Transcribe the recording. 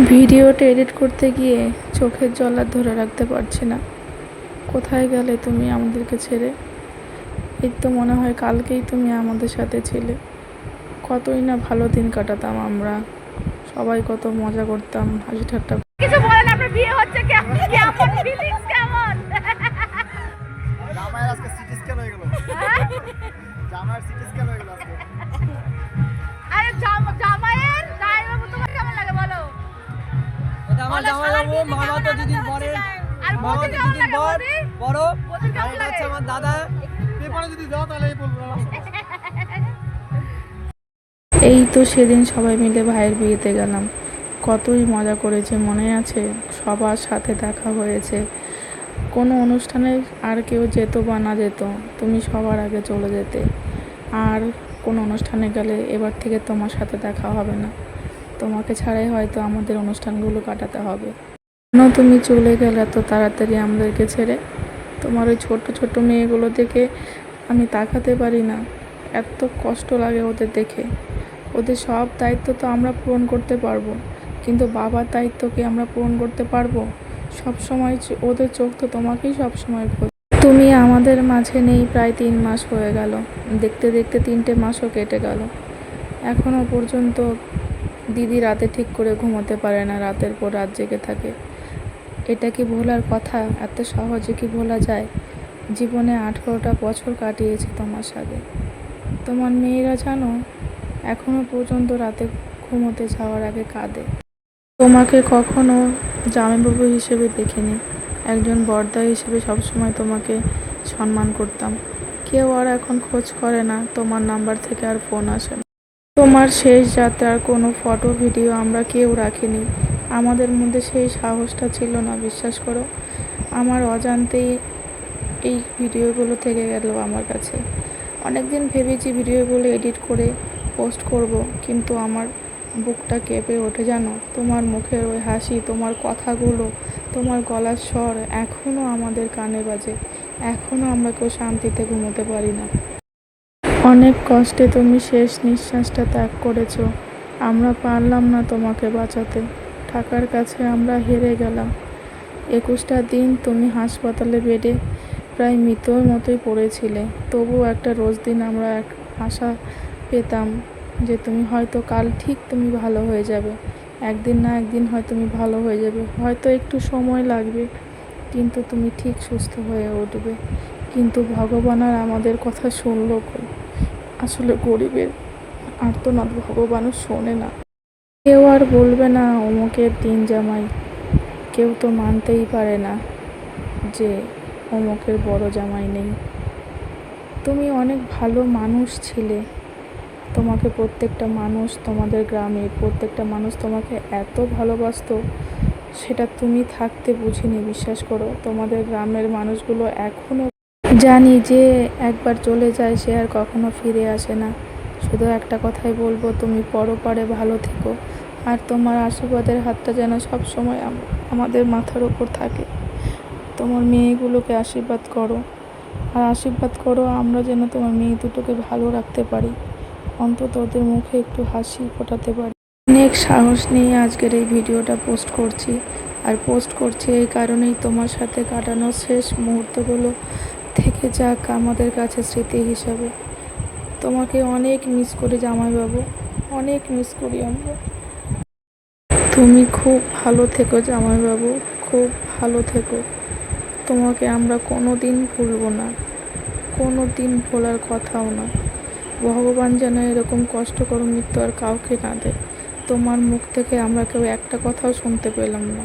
ভিডিওটা এডিট করতে গিয়ে চোখের জল আর ধরে রাখতে পারছি না। কোথায় গেলে তুমি আমাদেরকে ছেড়ে? এই তো মনে হয় কালকেই তুমি আমাদের সাথে ছিলে। কতই না ভালো দিন কাটাতাম আমরা, সবাই কত মজা করতাম, হাসি ঠাট্টা। কিছু বলেন, আপনার বিয়ে হচ্ছে কেমন, ফিলিংস কেমন? জামাইয়ের আজকে সিটি স্ক্যান হয়ে গেল। জামাইয়ের সিটি স্ক্যান হয়ে গেল আজকে। আরে জামাইয়ের জামাইবাবু তোমার কেমন লাগে বলো? এটা আমার জামাইবাবু, মামা তো দিদির পরে, আর মামা তো বৌদি কেমন দিদির লাগে? পর বড়, বৌদি আর কেমন এটা লাগে? হচ্ছে আমার দাদা। পেপারে যদি দাও তাহলে বলবো। এই তো সেদিন সবাই মিলে ভাইয়ের বিয়েতে গেলাম, কতই মজা করেছে মনে আছে? সবার সাথে দেখা হয়েছে। কোনো অনুষ্ঠানে আর কেউ যেত বা না যেত, তুমি সবার আগে চলে যেতে। আর কোনো অনুষ্ঠানে গেলে এবার থেকে তোমার সাথে দেখা হবে না, তোমাকে ছাড়াই হয়তো আমাদের অনুষ্ঠানগুলো কাটাতে হবে। কেন তুমি চলে গেলে এত তাড়াতাড়ি আমাদেরকে ছেড়ে? তোমার ওই ছোট ছোট মেয়েগুলো দেখে আমি তাকাতে পারি না, এত কষ্ট লাগে ওদের দেখে। ওদের সব দায়িত্ব তো আমরা পূরণ করতে পারবো, কিন্তু বাবার দায়িত্ব কি আমরা পূরণ করতে পারবো? সব সময় ওদের চোখ তো তোমাকেই সব সময় খোঁজ। তুমি আমাদের মাঝে নেই প্রায় 3 মাস হয়ে গেল, দেখতে দেখতে 3টে মাসও কেটে গেল। এখনও পর্যন্ত দিদি রাতে ঠিক করে ঘুমোতে পারে না, রাতের পর রাত জেগে থাকে। এটা কি ভোলার কথা? এত সহজে কি ভোলা যায়? জীবনে 18টা বছর কাটিয়েছি তোমার সাথে। তোমার মেয়েরা জানো, এখনও পর্যন্ত রাতে ঘুমোতে যাওয়ার আগে কাঁদে। তোমাকে কখনো জামাইবাবু হিসেবে দেখিনি, একজন বড়দা হিসেবে সবসময় তোমাকে সম্মান করতাম। কেউ আর এখন খোঁজ করে না, তোমার নাম্বার থেকে আর ফোন আসে না। তোমার শেষ যাত্রার কোনো ফটো ভিডিও আমরা কেউ রাখিনি, আমাদের মধ্যে সেই সাহসটা ছিল না, বিশ্বাস করো। আমার অজান্তেই এই ভিডিওগুলো থেকে গেল আমার কাছে। অনেক দিন ভেবেছি ভিডিওগুলো এডিট করে পোস্ট করব, কিন্তু আমার বুকটা কেঁপে ওঠে জানো। তোমার মুখের ওই হাসি, তোমার কথাগুলো, তোমার গলার স্বর এখনও আমাদের কানে বাজে। এখনও আমরা কেউ শান্তিতে ঘুমোতে পারি না। অনেক কষ্টে তুমি শেষ নিঃশ্বাসটা ত্যাগ করেছো, আমরা পারলাম না তোমাকে বাঁচাতে। টাকার কাছে আমরা হেরে গেলাম। 21টা দিন তুমি হাসপাতালে বেডে প্রায় মৃত্যুর মতোই পড়েছিলে, তবুও একটা রোজ দিন আমরা আশা পেতাম যে তুমি হয়তো কাল ঠিক তুমি ভালো হয়ে যাবে। একদিন না একদিন হয় তুমি ভালো হয়ে যাবে, হয়তো একটু সময় লাগবে, কিন্তু তুমি ঠিক সুস্থ হয়ে উঠবে। কিন্তু ভগবান আর আমাদের কথা শুনলো কই? আসলে গরিবের আর্তনাদ ভগবানও শোনে না। কেউ আর বলবে না অমুকের দিন জামাই, কেউ তো মানতেই পারে না যে অমুকের বড় জামাই নেই। তুমি অনেক ভালো মানুষ ছিলে, তোমাকে প্রত্যেকটা মানুষ, তোমাদের গ্রামে প্রত্যেকটা মানুষ তোমাকে এত ভালোবাসতো, সেটা তুমি থাকতে বুঝিনি, বিশ্বাস করো। তোমাদের গ্রামের মানুষগুলো এখনও জানি যে একবার চলে যায় সে আর কখনো ফিরে আসে না। শুধু একটা কথাই বলবো, তুমি পরপারে ভালো থেকো, আর তোমার আশীর্বাদের হাতটা যেন সব সময় আমাদের মাথার ওপর থাকে। তোমার মেয়েগুলোকে আশীর্বাদ করো, আর আশীর্বাদ করো আমরা যেন তোমার মেয়ে দুটোকে ভালো রাখতে পারি, অন্তত ওদের মুখে একটু হাসি ফোটাতে পারি। অনেক সাহস নিয়ে আজকের এই ভিডিওটা পোস্ট করছি, আর পোস্ট করছি এই কারণেই তোমার সাথে কাটানো শেষ মুহূর্তগুলো থেকে যাক আমাদের কাছে স্মৃতি হিসাবে। তোমাকে অনেক মিস করি জামাইবাবু, অনেক মিস করি আমরা। তুমি খুব ভালো থেকো জামাইবাবু, খুব ভালো থেকো। তোমাকে আমরা কোনো দিন ভুলব না, কোনো দিন ভোলার কথাও না। ভগবান যেন এরকম কষ্টকর মৃত্যু আর কাউকে না দেয়। তোমার মুখ থেকে আমরা কেউ একটা কথাও শুনতে পেলাম না।